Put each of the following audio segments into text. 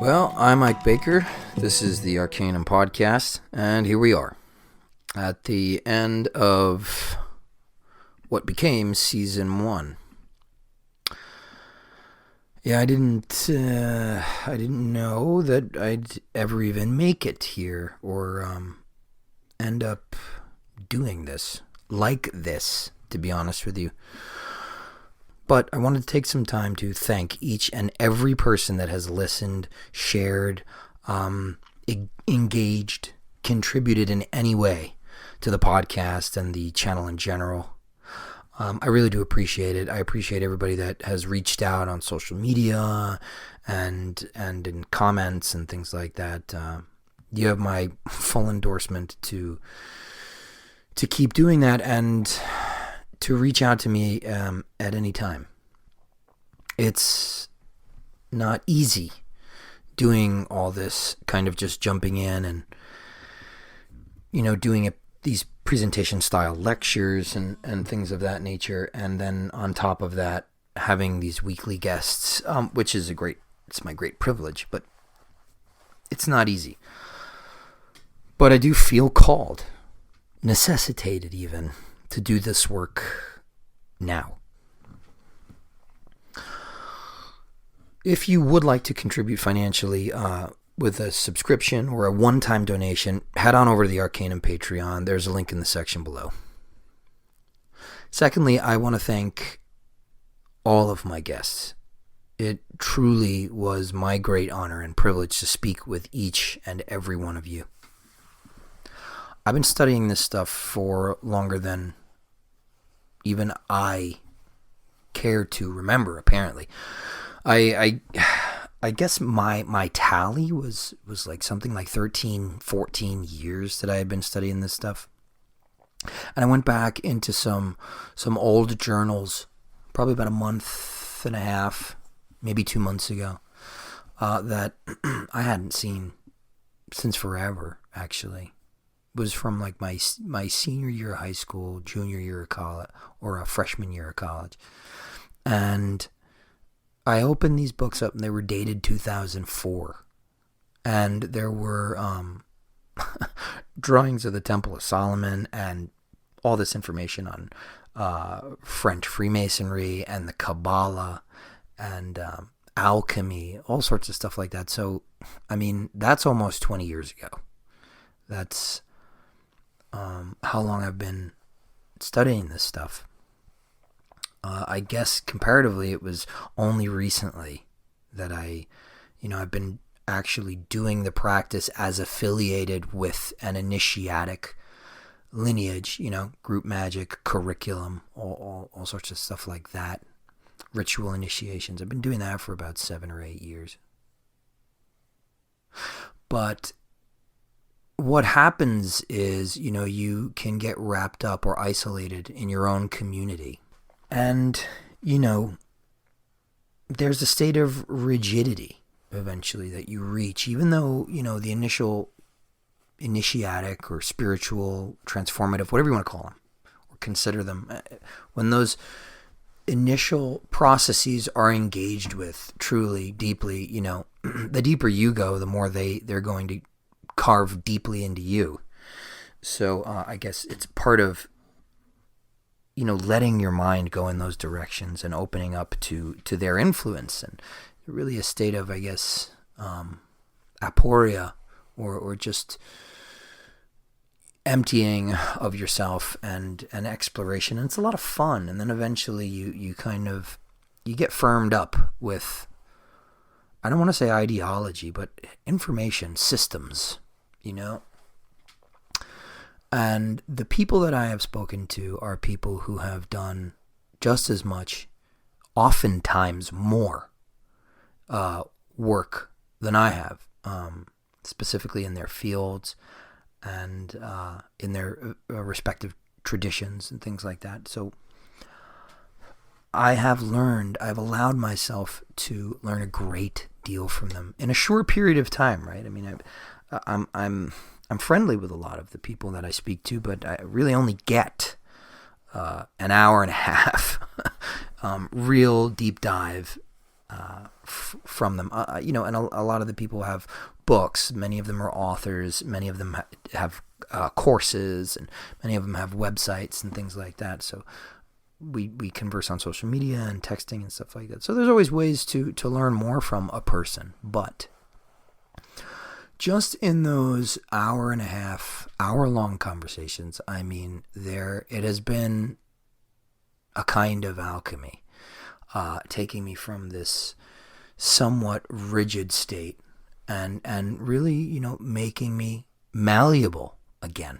Well, I'm Mike Baker. This is the Arcanvm podcast, and here we are at the end of what became season 1. Yeah, I didn't know that I'd ever even make it here or end up doing this like this, to be honest with you. But I wanted to take some time to thank each and every person that has listened, shared, engaged, contributed in any way to the podcast and the channel in general. I really do appreciate it. I appreciate everybody that has reached out on social media and in comments and things like that. You have my full endorsement to keep doing that and to reach out to me at any time. It's not easy doing all this, kind of just jumping in and, doing these presentation style lectures and things of that nature. And then on top of that, having these weekly guests, which is it's my great privilege, but it's not easy. But I do feel called, necessitated even, to do this work now. If you would like to contribute financially with a subscription or a one-time donation, head on over to the Arcanvm Patreon. There's a link in the section below. Secondly, I want to thank all of my guests. It truly was my great honor and privilege to speak with each and every one of you. I've been studying this stuff for longer than even I care to remember, apparently. I guess my tally was like something like 13, 14 years that I had been studying this stuff. And I went back into some old journals, probably about a month and a half, maybe 2 months ago, that I hadn't seen since forever, actually. It was from like my senior year of high school, junior year of college, or a freshman year of college. And I opened these books up and they were dated 2004. And there were drawings of the Temple of Solomon and all this information on French Freemasonry and the Kabbalah and alchemy, all sorts of stuff like that. So, I mean, that's almost 20 years ago. That's how long I've been studying this stuff. I guess comparatively, it was only recently that I've been actually doing the practice as affiliated with an initiatic lineage, group magic, curriculum, all sorts of stuff like that, ritual initiations. I've been doing that for about 7 or 8 years. But what happens is, you can get wrapped up or isolated in your own community. And, there's a state of rigidity eventually that you reach, even though, the initial initiatic or spiritual, transformative, whatever you want to call them, or consider them, when those initial processes are engaged with truly, deeply, the deeper you go, the more they're going to carve deeply into you. So I guess it's part of letting your mind go in those directions and opening up to their influence, and really a state of, I guess, aporia or just emptying of yourself and exploration. And it's a lot of fun. And then eventually you get firmed up with, I don't want to say ideology, but information systems, And the people that I have spoken to are people who have done just as much, oftentimes more, work than I have, specifically in their fields and in their respective traditions and things like that. So I've allowed myself to learn a great deal from them in a short period of time, right? I mean, I'm friendly with a lot of the people that I speak to, but I really only get an hour and a half real deep dive from them. And a lot of the people have books. Many of them are authors. Many of them have courses, and many of them have websites and things like that. So we converse on social media and texting and stuff like that. So there's always ways to learn more from a person. But just in those hour and a half, hour-long conversations, I mean, it has been a kind of alchemy, taking me from this somewhat rigid state and really, making me malleable again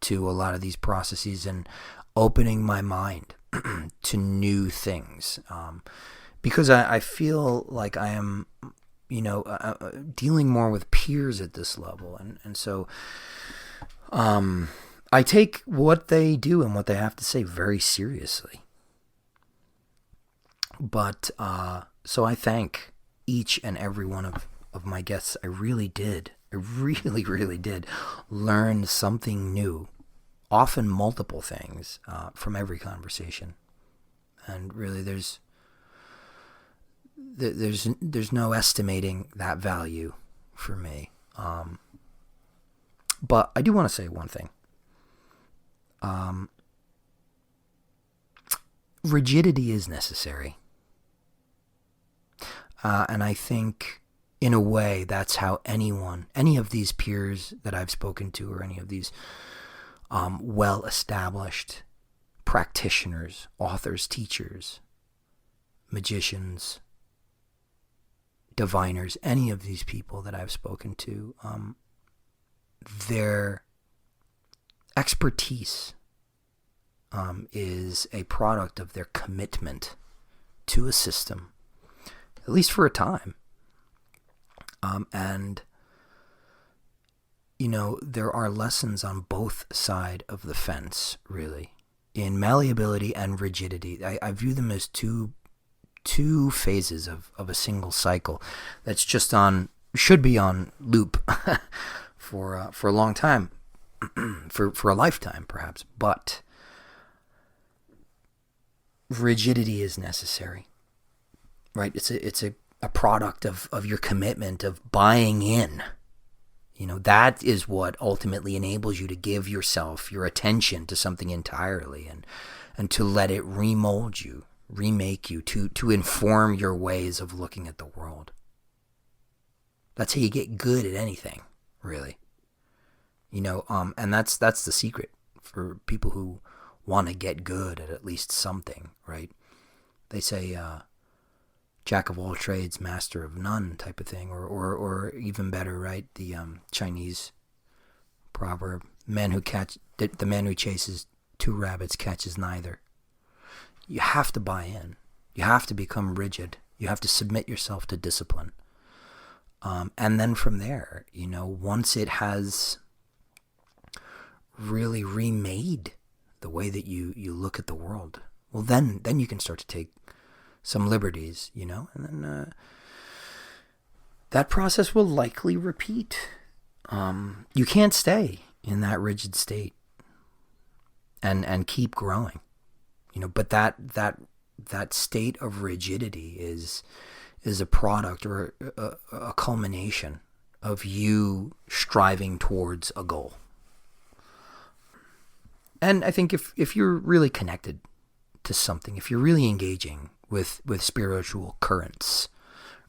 to a lot of these processes and opening my mind to new things. Because I feel like I am, dealing more with peers at this level. And so I take what they do and what they have to say very seriously. But so I thank each and every one of my guests. I really did. I really, really did learn something new, often multiple things, from every conversation. And really there's no estimating that value for me. But I do want to say one thing. Rigidity is necessary. And I think, in a way, that's how any of these peers that I've spoken to, or any of these well-established practitioners, authors, teachers, magicians, diviners, any of these people that I've spoken to, their expertise is a product of their commitment to a system, at least for a time. And there are lessons on both sides of the fence, really, in malleability and rigidity. I view them as two phases of a single cycle that's just should be on loop for a long time, for a lifetime perhaps. But rigidity is necessary, right? It's a product of your commitment, of buying in. That is what ultimately enables you to give yourself your attention to something entirely, and to let it remold you, remake you, to inform your ways of looking at the world. That's how you get good at anything, really. And that's the secret for people who want to get good at least something, right? They say, jack of all trades, master of none type of thing, or even better, right? The Chinese proverb, the man who chases two rabbits catches neither. You have to buy in. You have to become rigid. You have to submit yourself to discipline. And then from there, once it has really remade the way that you look at the world, well, then you can start to take some liberties, and then that process will likely repeat. You can't stay in that rigid state and keep growing, but that state of rigidity is a product or a culmination of you striving towards a goal. And I think if you're really connected to something, if you're really engaging with spiritual currents,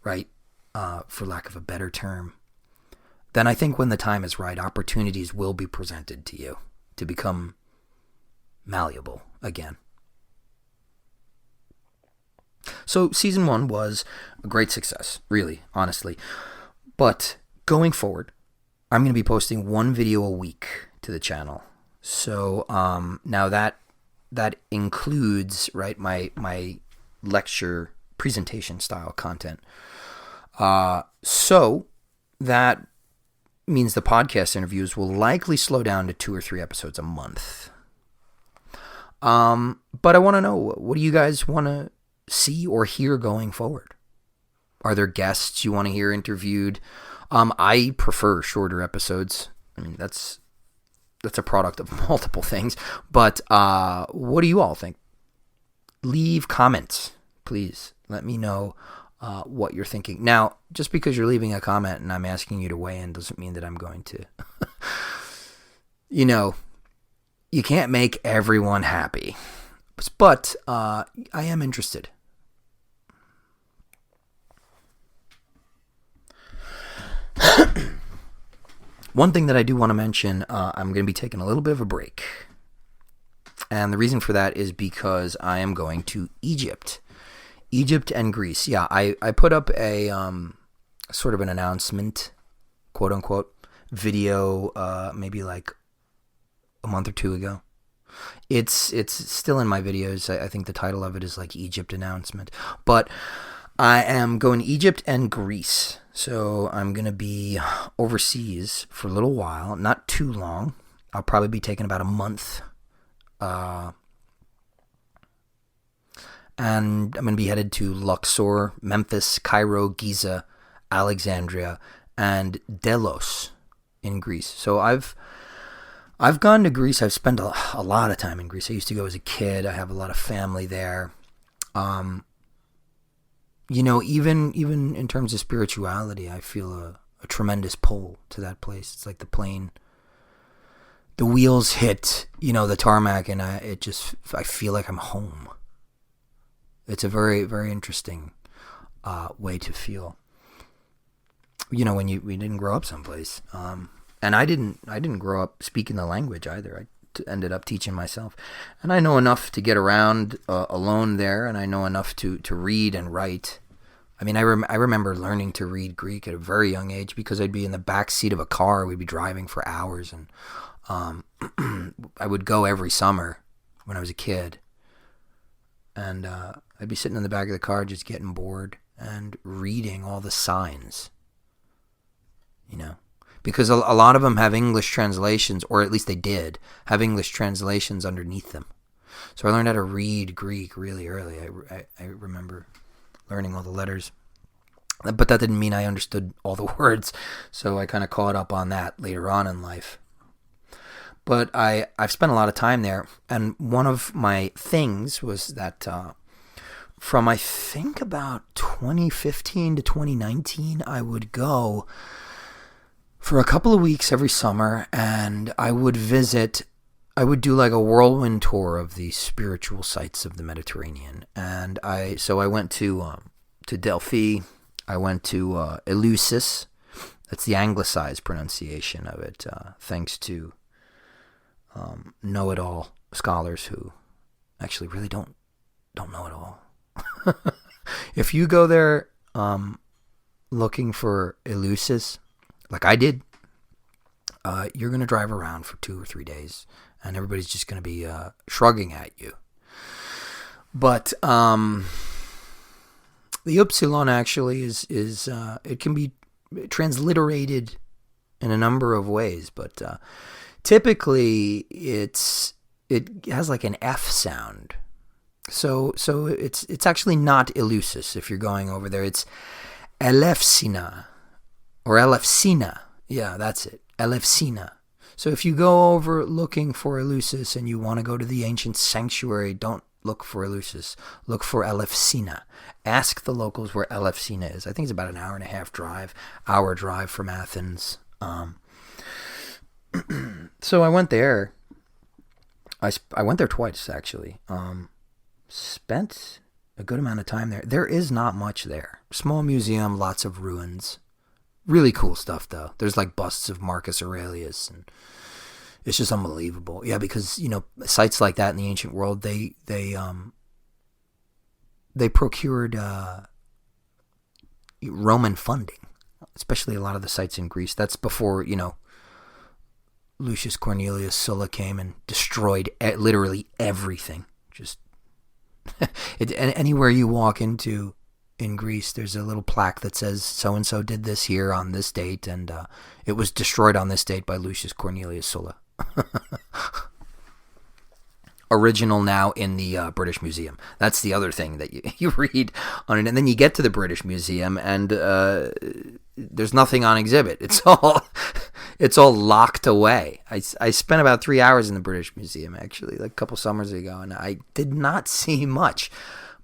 right, for lack of a better term, then I think when the time is right, opportunities will be presented to you to become malleable again. So season 1 was a great success, really, honestly. But going forward, I'm going to be posting 1 video a week to the channel. So now that includes, right, my lecture presentation style content. So that means the podcast interviews will likely slow down to 2 or 3 episodes a month. But I want to know, what do you guys want to see or hear going forward? Are there guests you want to hear interviewed? I prefer shorter episodes. I mean, that's a product of multiple things. But what do you all think? Leave comments, please. Let me know what you're thinking. Now, just because you're leaving a comment and I'm asking you to weigh in doesn't mean that I'm going to, you can't make everyone happy. But I am interested. One thing that I do want to mention, I'm going to be taking a little bit of a break. And the reason for that is because I am going to Egypt. Egypt and Greece. Yeah, I put up a sort of an announcement, quote unquote, video maybe like a month or two ago. It's still in my videos. I think the title of it is like Egypt announcement. But I am going to Egypt and Greece. So I'm going to be overseas for a little while, not too long. I'll probably be taking about a month. And I'm going to be headed to Luxor, Memphis, Cairo, Giza, Alexandria, and Delos in Greece. So I've gone to Greece. I've spent a lot of time in Greece. I used to go as a kid. I have a lot of family there. Even in terms of spirituality, I feel a tremendous pull to that place. It's like the wheels hit, the tarmac, and I feel like I'm home. It's a very, very interesting way to feel. When we didn't grow up someplace, and I didn't grow up speaking the language either. I ended up teaching myself, and I know enough to get around alone there, and I know enough to read and write. I mean, I remember learning to read Greek at a very young age because I'd be in the back seat of a car. We'd be driving for hours, and I would go every summer when I was a kid, and I'd be sitting in the back of the car just getting bored and reading all the signs, because a lot of them have English translations, or at least they did have English translations underneath them. So I learned how to read Greek really early. I remember learning all the letters, but that didn't mean I understood all the words, so I kind of caught up on that later on in life. But I've spent a lot of time there, and one of my things was that from I think about 2015 to 2019, I would go for a couple of weeks every summer, and I would do like a whirlwind tour of the spiritual sites of the Mediterranean. And I went to Delphi, I went to Eleusis. That's the anglicized pronunciation of it, thanks to know-it-all scholars who actually really don't know it all. If you go there looking for Eleusis, like I did, you're going to drive around for 2 or 3 days, and everybody's just going to be shrugging at you. But the Upsilon actually is it can be transliterated in a number of ways, but typically it has like an F sound. So it's actually not Eleusis if you're going over there. It's Elefsina or Elefsina. Yeah, that's it. Elefsina. So if you go over looking for Eleusis and you want to go to the ancient sanctuary, don't look for Eleusis. Look for Elefsina. Ask the locals where Elefsina is. I think it's about an hour and a half hour drive from Athens. So I went there. I went there twice, actually. Spent a good amount of time there. There is not much there. Small museum, lots of ruins. Really cool stuff, though. There's like busts of Marcus Aurelius, and it's just unbelievable. Yeah, because sites like that in the ancient world, they procured Roman funding, especially a lot of the sites in Greece. That's before Lucius Cornelius Sulla came and destroyed literally everything. Just anywhere you walk into in Greece, there's a little plaque that says so-and-so did this here on this date, and it was destroyed on this date by Lucius Cornelius Sulla. Original now in the British Museum. That's the other thing that you read on it. And then you get to the British Museum, and there's nothing on exhibit. It's all locked away. I spent about 3 hours in the British Museum, actually, like a couple summers ago, and I did not see much.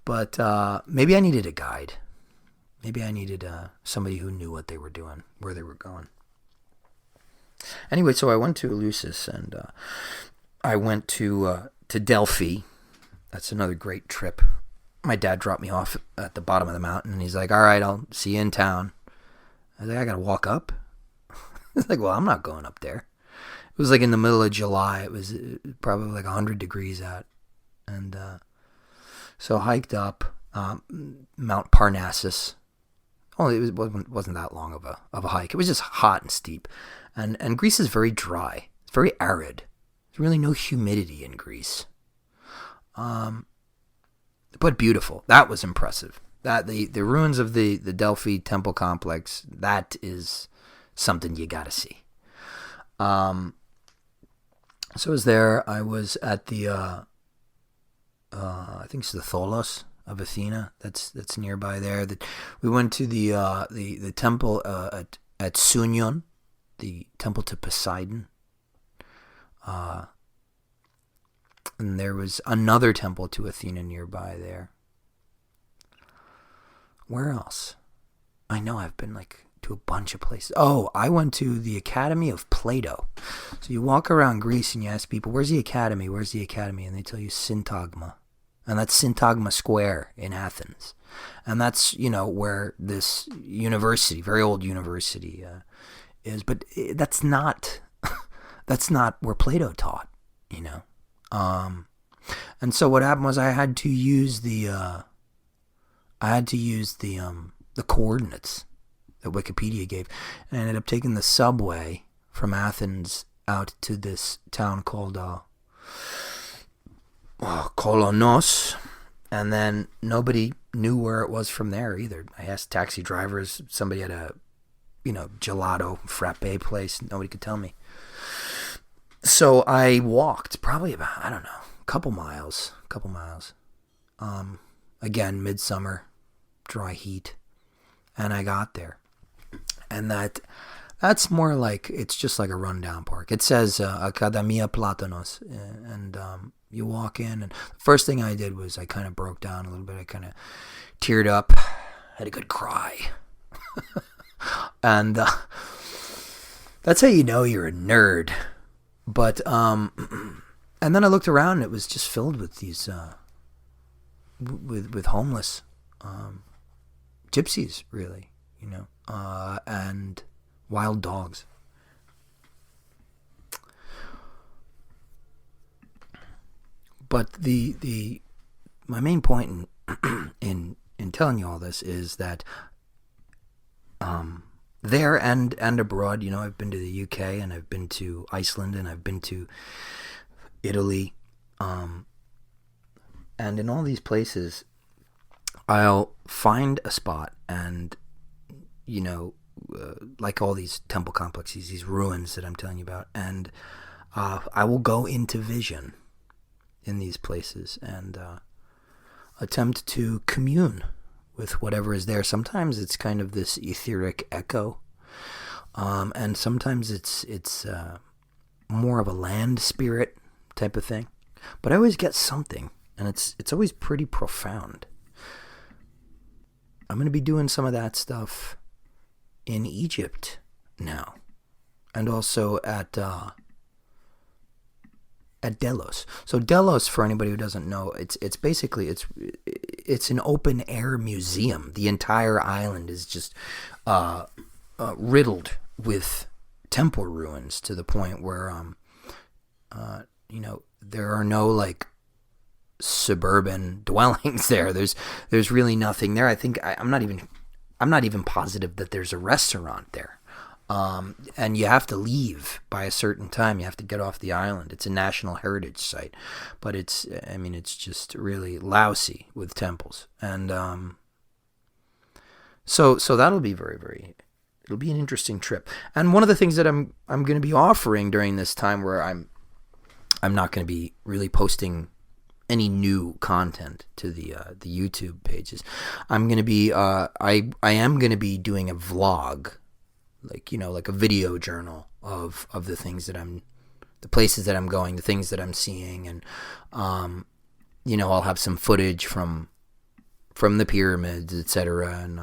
But maybe I needed a guide. Maybe I needed somebody who knew what they were doing, where they were going. Anyway, so I went to Eleusis, and I went to Delphi. That's another great trip. My dad dropped me off at the bottom of the mountain, and he's like, all right, I'll see you in town. I was like, I got to walk up? It's like, well, I'm not going up there. It was like in the middle of July. It was probably like 100 degrees out. And so hiked up Mount Parnassus. Well, it wasn't that long of a hike. It was just hot and steep. And Greece is very dry. It's very arid. There's really no humidity in Greece. But beautiful. That was impressive. That the ruins of the Delphi temple complex, that is something you gotta see. So I was there. I was at the I think it's the Tholos of Athena. That's nearby there. We went to the temple at Sunion, the temple to Poseidon. And there was another temple to Athena nearby there. Where else? I know I've been to a bunch of places. Oh, I went to the Academy of Plato. So you walk around Greece and you ask people, where's the Academy? Where's the Academy? And they tell you Syntagma. And that's Syntagma Square in Athens. And that's, where this university, very old university, is. But that's not where Plato taught, And so what happened was I had to use the coordinates that Wikipedia gave, and I ended up taking the subway from Athens out to this town called Kolonos, and then nobody knew where it was from there either. I asked taxi drivers. Somebody had a gelato frappe place. Nobody could tell me. So I walked probably about, I don't know, a couple miles. Again, midsummer, dry heat. And I got there. And that's more like, it's just like a rundown park. It says Academia Platonos. And you walk in, and the first thing I did was I kind of broke down a little bit. I kind of teared up, had a good cry. And that's how you know you're a nerd. But, and then I looked around, and it was just filled with these, with homeless, gypsies, really, and wild dogs. But my main point in telling you all this is that, there and abroad, I've been to the UK, and I've been to Iceland, and I've been to Italy, and in all these places, I'll find a spot, and like all these temple complexes, these ruins that I'm telling you about, and I will go into vision in these places and attempt to commune with whatever is there. Sometimes it's kind of this etheric echo, and sometimes it's more of a land spirit type of thing. But I always get something, and it's always pretty profound. I'm going to be doing some of that stuff in Egypt now, and also at Delos. So Delos, for anybody who doesn't know, it's basically it's an open air museum. The entire island is just riddled with temple ruins, to the point where there are no suburban dwellings there. There's really nothing there. I think I'm not even positive that there's a restaurant there. And you have to leave by a certain time. You have to get off the island. It's a national heritage site, but it's just really lousy with temples. And so that'll be it'll be an interesting trip. And one of the things that I'm going to be offering during this time, where I'm not going to be really posting any new content to the YouTube pages, I'm going to be I am going to be doing a vlog, like a video journal of the things the places that I'm going, the things that I'm seeing, and I'll have some footage from the pyramids, etc., and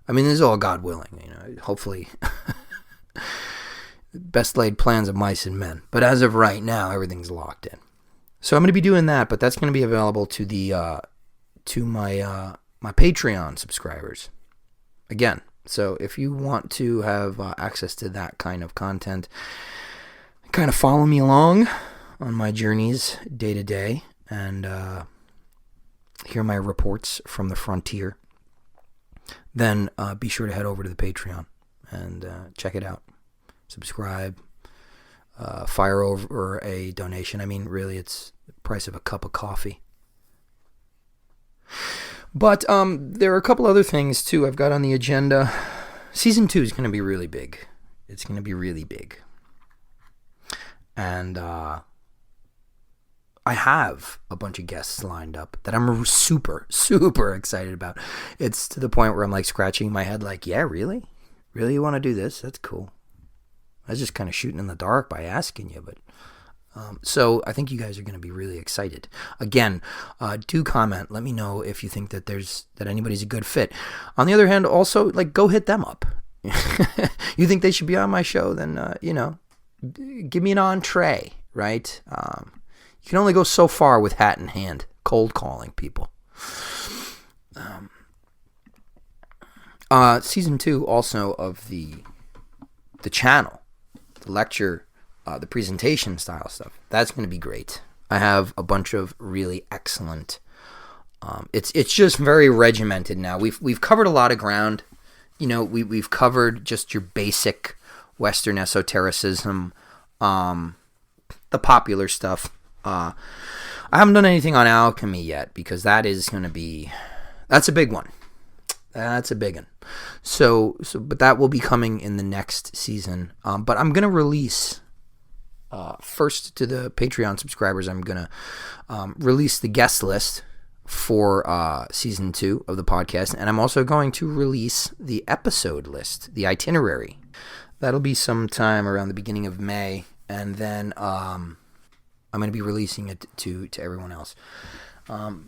I mean, this is all God willing, hopefully. Best laid plans of mice and men. But as of right now, everything's locked in. So I'm going to be doing that, but that's going to be available to my Patreon subscribers. Again, so if you want to have access to that kind of content, kind of follow me along on my journeys day to day and hear my reports from the frontier, then be sure to head over to the Patreon and check it out. Subscribe, fire over a donation. I mean, really, it's the price of a cup of coffee. But there are a couple other things, too, I've got on the agenda. Season 2 is going to be really big. It's going to be really big. And I have a bunch of guests lined up that I'm super, super excited about. It's to the point where I'm like scratching my head like, yeah, really? Really you want to do this? That's cool. I was just kind of shooting in the dark by asking you, but so I think you guys are going to be really excited. Again, do comment. Let me know if you think that anybody's a good fit. On the other hand, also go hit them up. You think they should be on my show? Then give me an entree, right? You can only go so far with hat in hand, cold calling people. Season 2 also of the channel. The lecture, the presentation style stuff. That's going to be great. I have a bunch of really excellent. It's just very regimented now. We've covered a lot of ground. We've covered just your basic Western esotericism, the popular stuff. I haven't done anything on alchemy yet because that's a big one. That's a big one. But that will be coming in the next season. But I'm going to release, first to the Patreon subscribers, I'm going to release the guest list for season 2 of the podcast. And I'm also going to release the episode list, the itinerary. That'll be sometime around the beginning of May. And then I'm going to be releasing it to everyone else.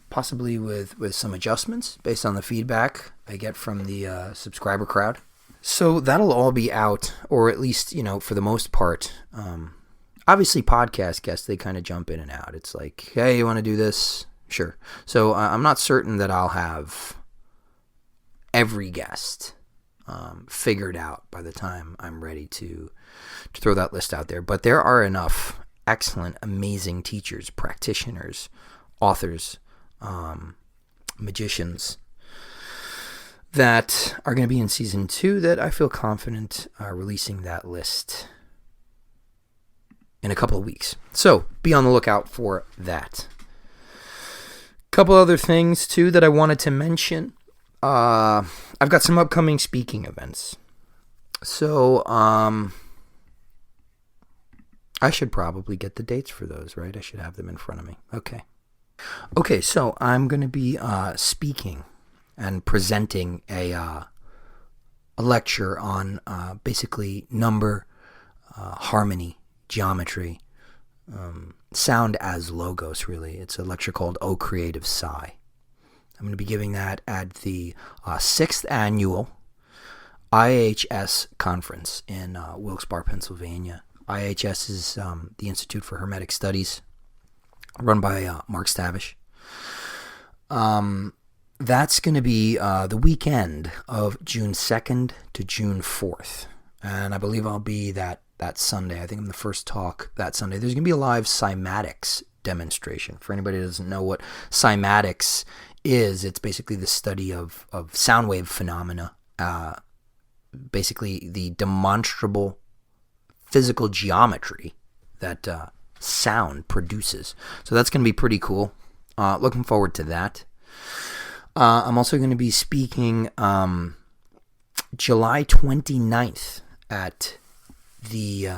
Possibly with some adjustments based on the feedback I get from the subscriber crowd. So that'll all be out, or at least, for the most part. Obviously, podcast guests, they kind of jump in and out. It's like, hey, you want to do this? Sure. So I'm not certain that I'll have every guest figured out by the time I'm ready to throw that list out there. But there are enough excellent, amazing teachers, practitioners, authors, magicians that are going to be in season 2 that I feel confident releasing that list in a couple of weeks. So be on the lookout for that. Couple other things too that I wanted to mention. I've got some upcoming speaking events. So I should probably get the dates for those, right? I should have them in front of me. Okay, so I'm going to be speaking and presenting a lecture on basically number, harmony, geometry, sound as logos, really. It's a lecture called O Creative Psi. I'm going to be giving that at the 6th annual IHS conference in Wilkes-Barre, Pennsylvania. IHS is the Institute for Hermetic Studies, run by Mark Stavish. That's going to be the weekend of June 2nd to June 4th. And I believe I'll be that Sunday. I think I'm the first talk that Sunday. There's going to be a live cymatics demonstration. For anybody who doesn't know what cymatics is, it's basically the study of sound wave phenomena. Basically the demonstrable physical geometry that sound produces. So that's going to be pretty cool. Looking forward to that. I'm also going to be speaking July 29th at the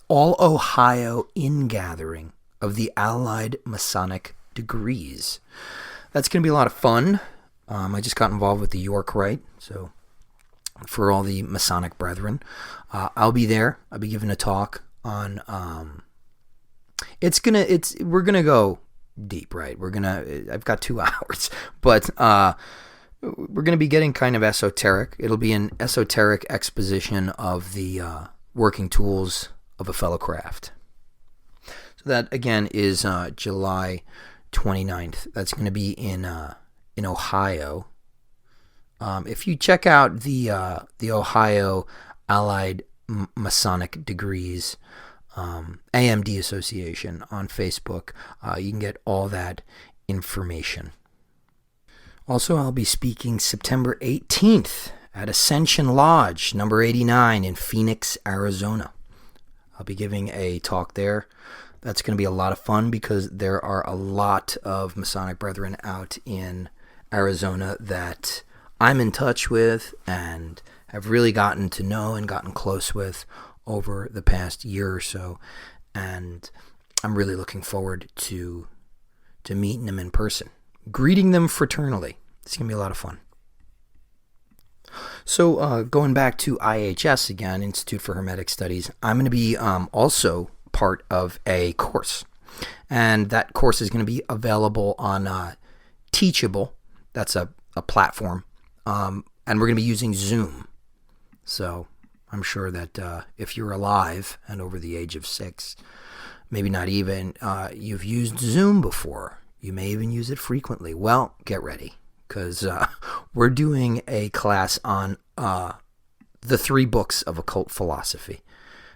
All-Ohio Ingathering of the Allied Masonic Degrees. That's going to be a lot of fun. I just got involved with the York Rite, so for all the Masonic brethren, I'll be there. I'll be giving a talk on. We're gonna go deep, right? I've got 2 hours, but we're going to be getting kind of esoteric. It'll be an esoteric exposition of the working tools of a fellow craft. So that, again, is July 29th. That's going to be in Ohio. If you check out the Ohio Allied Masonic Degrees AMD Association on Facebook, you can get all that information. Also, I'll be speaking September 18th at Ascension Lodge, number 89 in Phoenix, Arizona. I'll be giving a talk there. That's going to be a lot of fun because there are a lot of Masonic brethren out in Arizona that I'm in touch with and have really gotten to know and gotten close with over the past year or so. And I'm really looking forward to meeting them in person, greeting them fraternally. It's going to be a lot of fun. So going back to IHS again, Institute for Hermetic Studies, I'm going to be also part of a course. And that course is going to be available on Teachable. That's a platform. And we're going to be using Zoom. So I'm sure that if you're alive and over the age of 6, maybe not even, you've used Zoom before. You may even use it frequently. Well, get ready, because we're doing a class on the 3 books of occult philosophy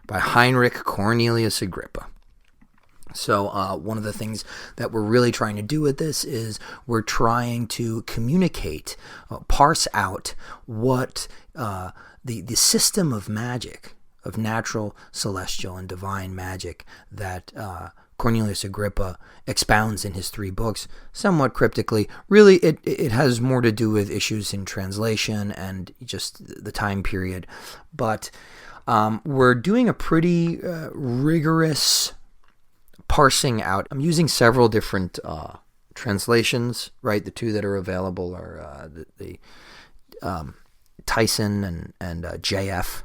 by Heinrich Cornelius Agrippa. So one of the things that we're really trying to do with this is we're trying to communicate, parse out what the system of magic, of natural, celestial, and divine magic that Cornelius Agrippa expounds in his 3 books, somewhat cryptically. Really, it has more to do with issues in translation and just the time period. But we're doing a pretty rigorous parsing out. I'm using several different translations, right? The 2 that are available are the Tyson and JF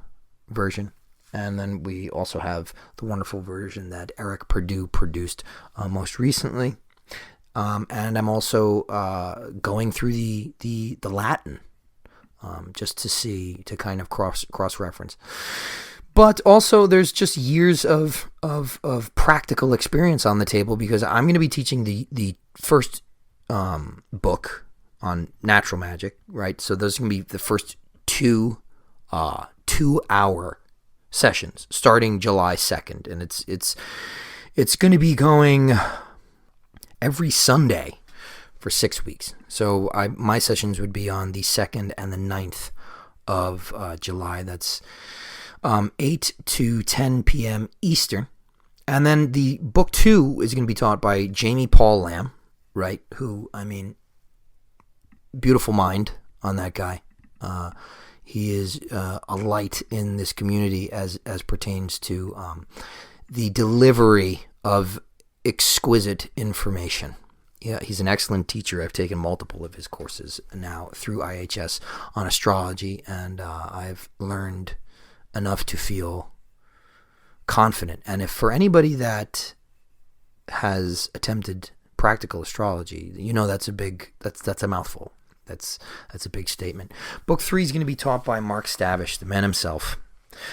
version. And then we also have the wonderful version that Eric Perdue produced most recently. And I'm also going through the Latin just to kind of cross-reference. But also there's just years of practical experience on the table, because I'm going to be teaching the first book on natural magic, right? So those are going to be the first 2 2-hour sessions starting July 2nd, and it's going to be going every Sunday for 6 weeks. So my sessions would be on the 2nd and the 9th of July. That's 8 to 10 p.m. Eastern. And then the book 2 is going to be taught by Jamie Paul Lamb, right? Who, I mean, beautiful mind on that guy. He is a light in this community as pertains to the delivery of exquisite information. Yeah, he's an excellent teacher. I've taken multiple of his courses now through IHS on astrology, and I've learned enough to feel confident. And if for anybody that has attempted practical astrology, you know that's a mouthful. That's a big statement. Book 3 is going to be taught by Mark Stavish, the man himself.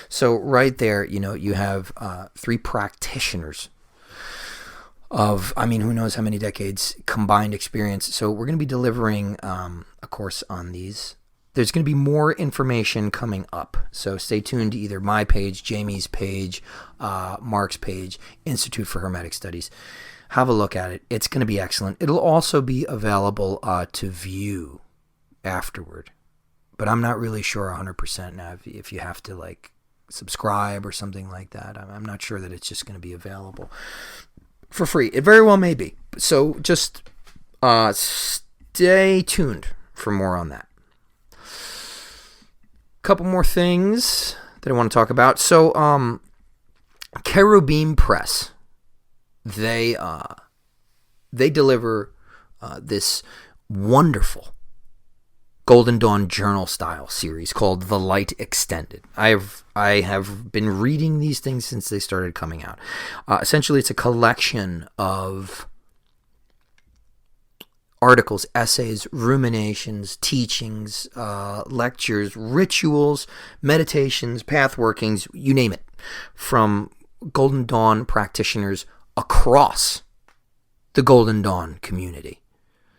So right there, you have 3 practitioners of, who knows how many decades combined experience. So we're going to be delivering a course on these. There's going to be more information coming up. So stay tuned to either my page, Jamie's page, Mark's page, Institute for Hermetic Studies. Have a look at it. It's going to be excellent. It'll also be available to view afterward. But I'm not really sure 100% now if you have to subscribe or something like that. I'm not sure that it's just going to be available for free. It very well may be. So just stay tuned for more on that. Couple more things that I want to talk about. So Cherubim Press, they deliver this wonderful Golden Dawn journal style series called The Light Extended. I have been reading these things since they started coming out. Essentially, it's a collection of articles, essays, ruminations, teachings, lectures, rituals, meditations, path workings, you name it, from Golden Dawn practitioners across the Golden Dawn community.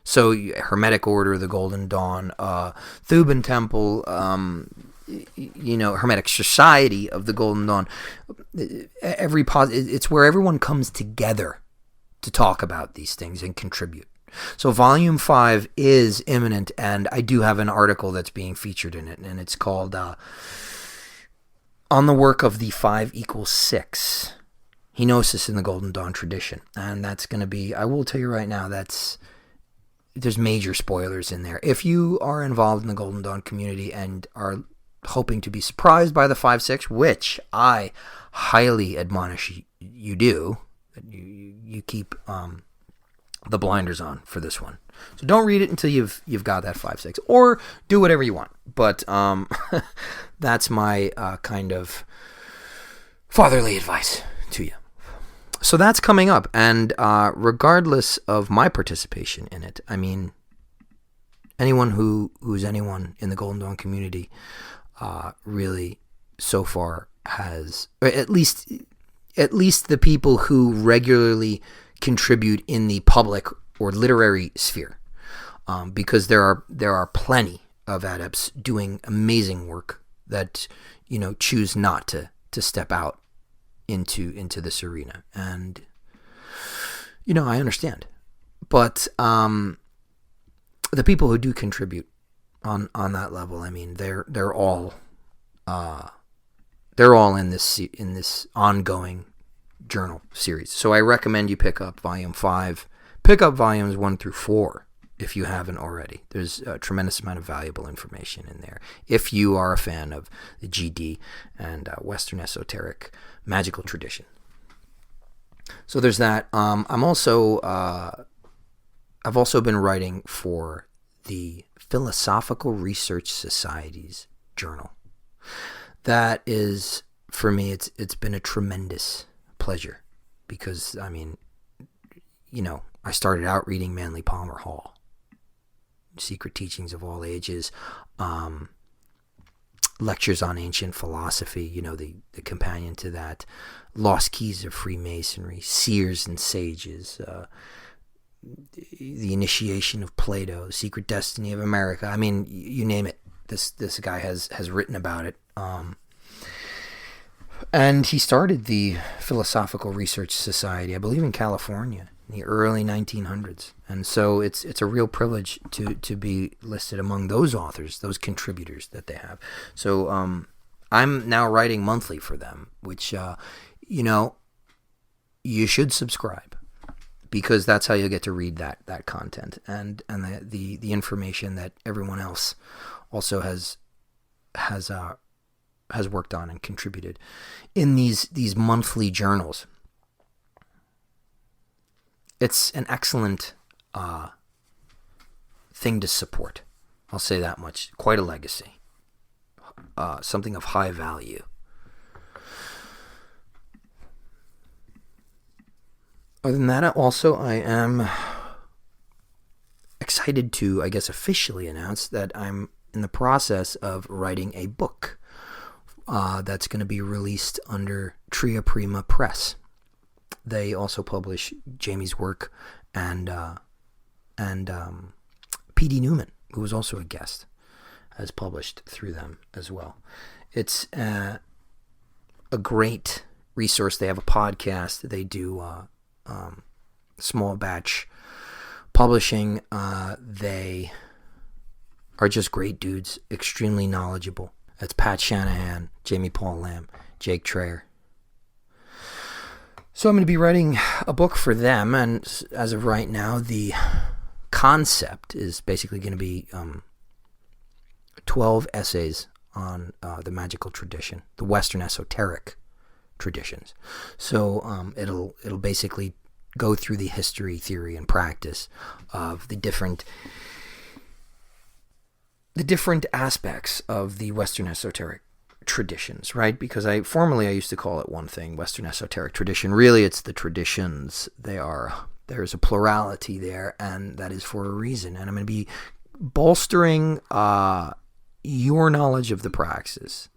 So Hermetic Order of the Golden Dawn, Thuban Temple, Hermetic Society of the Golden Dawn. It's where everyone comes together to talk about these things and contribute. So Volume 5 is imminent, and I do have an article that's being featured in it, and it's called On the Work of the 5 = 6, Henosis in the Golden Dawn Tradition. And that's going to be, I will tell you right now, there's major spoilers in there. If you are involved in the Golden Dawn community and are hoping to be surprised by the 5-6, which I highly admonish you do, you keep the blinders on for this one. So don't read it until you've got that 5-6, or do whatever you want. But that's my kind of fatherly advice to you. So that's coming up, and regardless of my participation in it, I mean, anyone who's anyone in the Golden Dawn community really so far has, or at least the people who regularly contribute in the public or literary sphere, because there are plenty of adepts doing amazing work that choose not to step out into this arena, and I understand, but the people who do contribute on that level, I mean, they're all in this ongoing journal series. So I recommend you pick up Volume 5, pick up Volumes 1 through 4 if you haven't already. There's a tremendous amount of valuable information in there if you are a fan of the GD and Western esoteric magical tradition. So there's that. I've also been writing for the Philosophical Research Society's journal. That is, for me, it's been a tremendous pleasure, because I mean, I started out reading Manly Palmer Hall, Secret Teachings of All Ages, Lectures on Ancient Philosophy, the companion to that, Lost Keys of Freemasonry, Seers and Sages, The Initiation of Plato, Secret Destiny of America. I mean, you name it. This guy has written about it. And he started the Philosophical Research Society, I believe, in California in the early 1900s. And so it's a real privilege to be listed among those authors, those contributors that they have. So I'm now writing monthly for them, which, you should subscribe, because that's how you'll get to read that content and the information that everyone else also has worked on and contributed in these monthly journals. It's an excellent thing to support. I'll say that much. Quite a legacy. Something of high value. Other than that, also, I am excited to, I guess, officially announce that I'm in the process of writing a book that's going to be released under Tria Prima Press. They also publish Jamie's work, and P.D. Newman, who was also a guest, has published through them as well. It's a great resource. They have a podcast. They do small batch publishing. They are just great dudes, extremely knowledgeable. That's Pat Shanahan, Jamie Paul Lamb, Jake Traer. So I'm going to be writing a book for them, and as of right now, the concept is basically going to be 12 essays on the magical tradition, the Western esoteric traditions. So it'll basically go through the history, theory, and practice of the different aspects of the Western esoteric traditions, right? Because formerly I used to call it one thing, Western esoteric tradition. Really, it's the traditions. They are There's a plurality there, and that is for a reason. And I'm going to be bolstering your knowledge of the praxis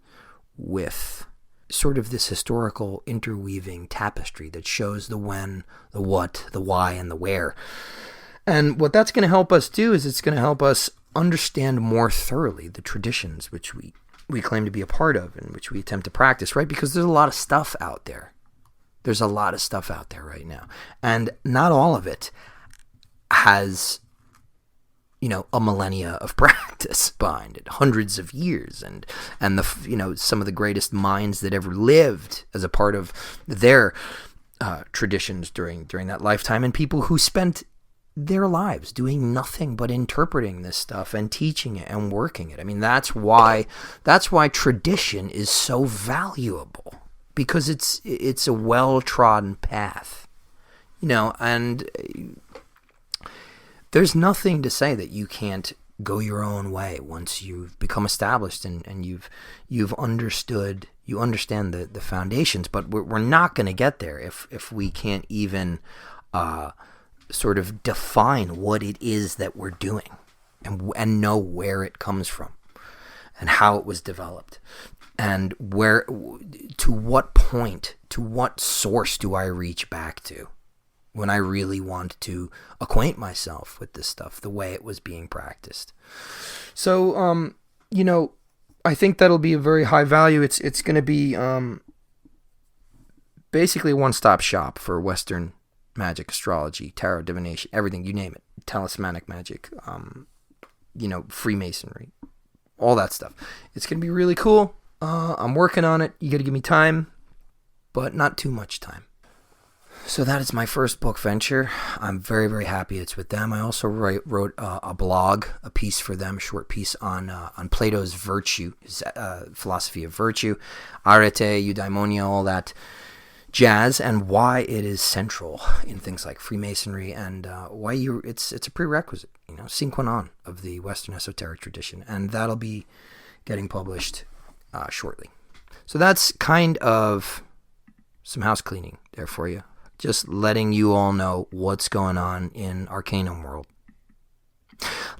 with sort of this historical interweaving tapestry that shows the when, the what, the why, and the where. And what that's going to help us do is it's going to help us understand more thoroughly the traditions which we claim to be a part of and which we attempt to practice, right? Because there's a lot of stuff out there. There's a lot of stuff out there right now. And not all of it has, a millennia of practice behind it, hundreds of years, and some of the greatest minds that ever lived as a part of their traditions during that lifetime, and people who spent their lives doing nothing but interpreting this stuff and teaching it and working it. I mean, that's why tradition is so valuable, because it's a well-trodden path, and there's nothing to say that you can't go your own way once you've become established and you understand the foundations. But we're not going to get there if we can't even sort of define what it is that we're doing and know where it comes from and how it was developed, and to what point, to what source do I reach back to when I really want to acquaint myself with this stuff the way it was being practiced. So, I think that'll be a very high value. It's going to be basically a one-stop shop for Western magic, astrology, tarot, divination, everything, you name it, talismanic magic, Freemasonry, all that stuff. It's going to be really cool. I'm working on it. You got to give me time, but not too much time. So that is my first book venture. I'm very, very happy it's with them. I also wrote a blog, a piece for them, a short piece on Plato's virtue, his philosophy of virtue, arete, eudaimonia, all that jazz, and why it is central in things like Freemasonry, and why it's a prerequisite, sine qua non of the Western esoteric tradition, and that'll be getting published shortly. So that's kind of some house cleaning there for you. Just letting you all know what's going on in Arcanvm world.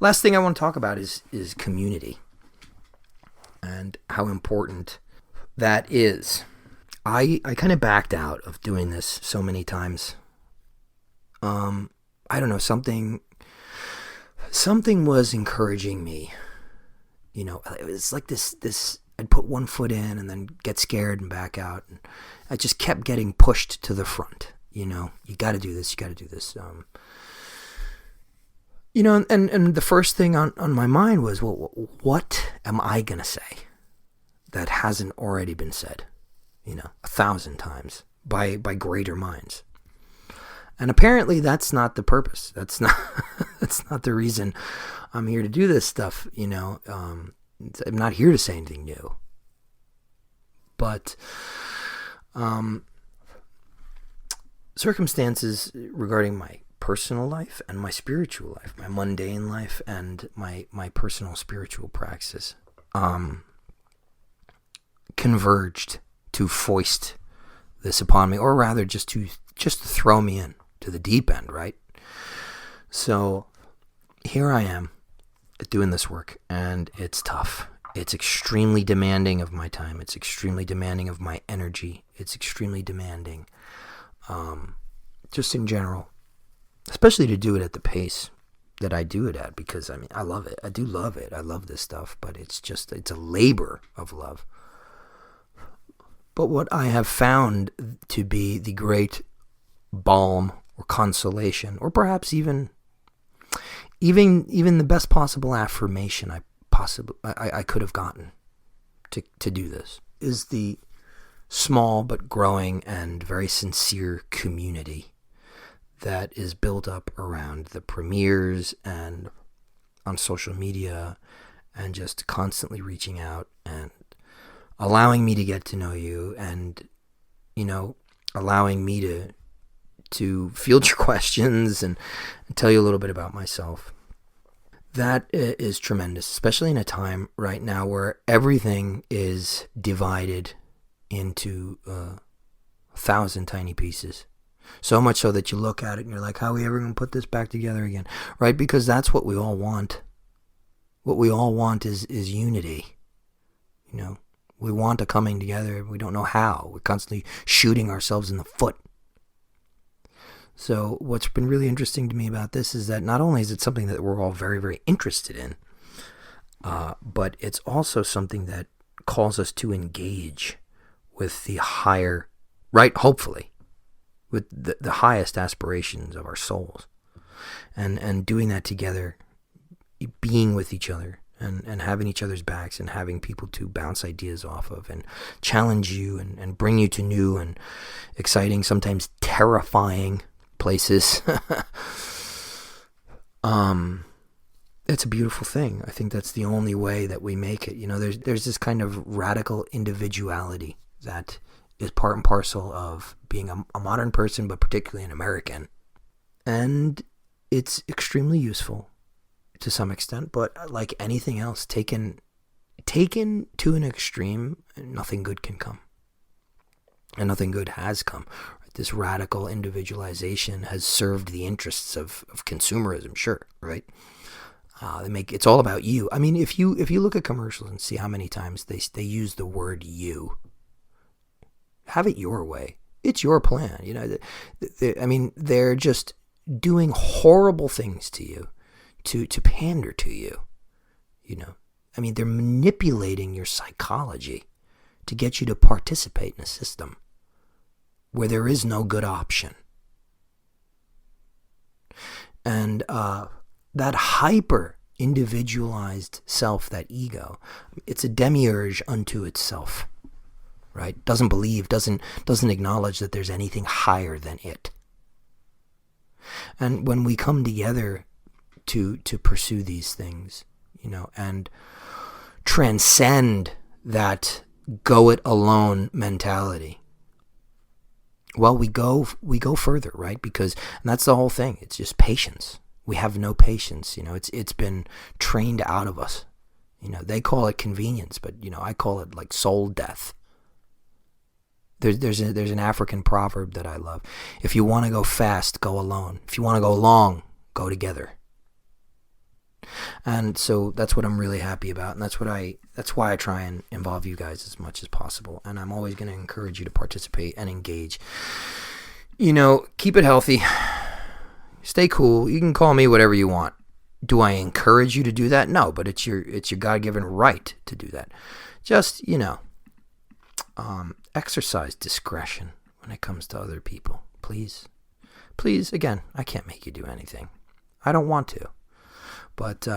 Last thing I want to talk about is community and how important that is. I kind of backed out of doing this so many times. I don't know, something was encouraging me. It was like this I'd put one foot in and then get scared and back out, and I just kept getting pushed to the front. You got to do this, you got to do this. And the first thing on my mind was, well, what am I going to say that hasn't already been said, 1,000 times by greater minds? And apparently that's not the purpose. That's not the reason I'm here to do this stuff. I'm not here to say anything new. But, circumstances regarding my personal life and my spiritual life, my mundane life and my personal spiritual praxis, converged to foist this upon me, or rather just to throw me in to the deep end, right? So here I am doing this work, and it's tough. It's extremely demanding of my time. It's extremely demanding of my energy. It's extremely demanding just in general, especially to do it at the pace that I do it at, because I love it. I do love it. I love this stuff, but it's a labor of love. But what I have found to be the great balm or consolation, or perhaps even the best possible affirmation I could have gotten to do this, is the small but growing and very sincere community that is built up around the premieres and on social media, and just constantly reaching out and allowing me to get to know you, and allowing me to field your questions and tell you a little bit about myself. That is tremendous, especially in a time right now where everything is divided into 1,000 tiny pieces. So much so that you look at it and you're like, how are we ever going to put this back together again? Right? Because that's what we all want. What we all want is unity. You know, we want a coming together. We don't know how. We're constantly shooting ourselves in the foot. So what's been really interesting to me about this is that not only is it something that we're all very, very interested in, but it's also something that calls us to engage with the higher, right, hopefully, with the highest aspirations of our souls. And doing that together, being with each other, and having each other's backs, and having people to bounce ideas off of, and challenge you, and bring you to new and exciting, sometimes terrifying places. It's a beautiful thing. I think that's the only way that we make it. You know, there's this kind of radical individuality that is part and parcel of being a modern person, but particularly an American. And it's extremely useful to some extent, but like anything else, taken to an extreme, nothing good can come. And nothing good has come. This radical individualization has served the interests of consumerism, sure, right? It's all about you. I mean, if you look at commercials and see how many times they use the word you, have it your way. It's your plan. You know, they're just doing horrible things to you, to pander to you. You know, I mean, they're manipulating your psychology to get you to participate in a system where there is no good option. And that hyper individualized self, that ego, it's a demiurge unto itself, right? Doesn't believe, doesn't acknowledge that there's anything higher than it. And when we come together to pursue these things, you know, and transcend that go it alone mentality, well, we go further, right? Because, and that's the whole thing. It's just patience. We have no patience. You know, it's been trained out of us. You know, they call it convenience, but you know, I call it like soul death. There's an African proverb that I love. If you want to go fast, go alone. If you want to go long, go together. And so that's what I'm really happy about, and that's why I try and involve you guys as much as possible. And I'm always going to encourage you to participate and engage. You know, keep it healthy. Stay cool. You can call me whatever you want. Do I encourage you to do that? No, but it's your God-given right to do that. Just, you know, exercise discretion when it comes to other people. Please. Please, again, I can't make you do anything. I don't want to. But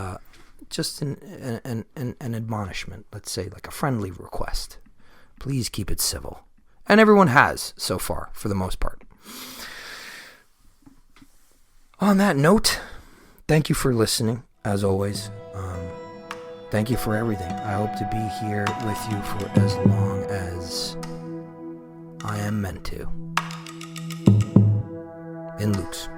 just an admonishment, let's say, like a friendly request. Please keep it civil. And everyone has so far, for the most part. On that note, thank you for listening, as always. Thank you for everything. I hope to be here with you for as long as I am meant to. In loops.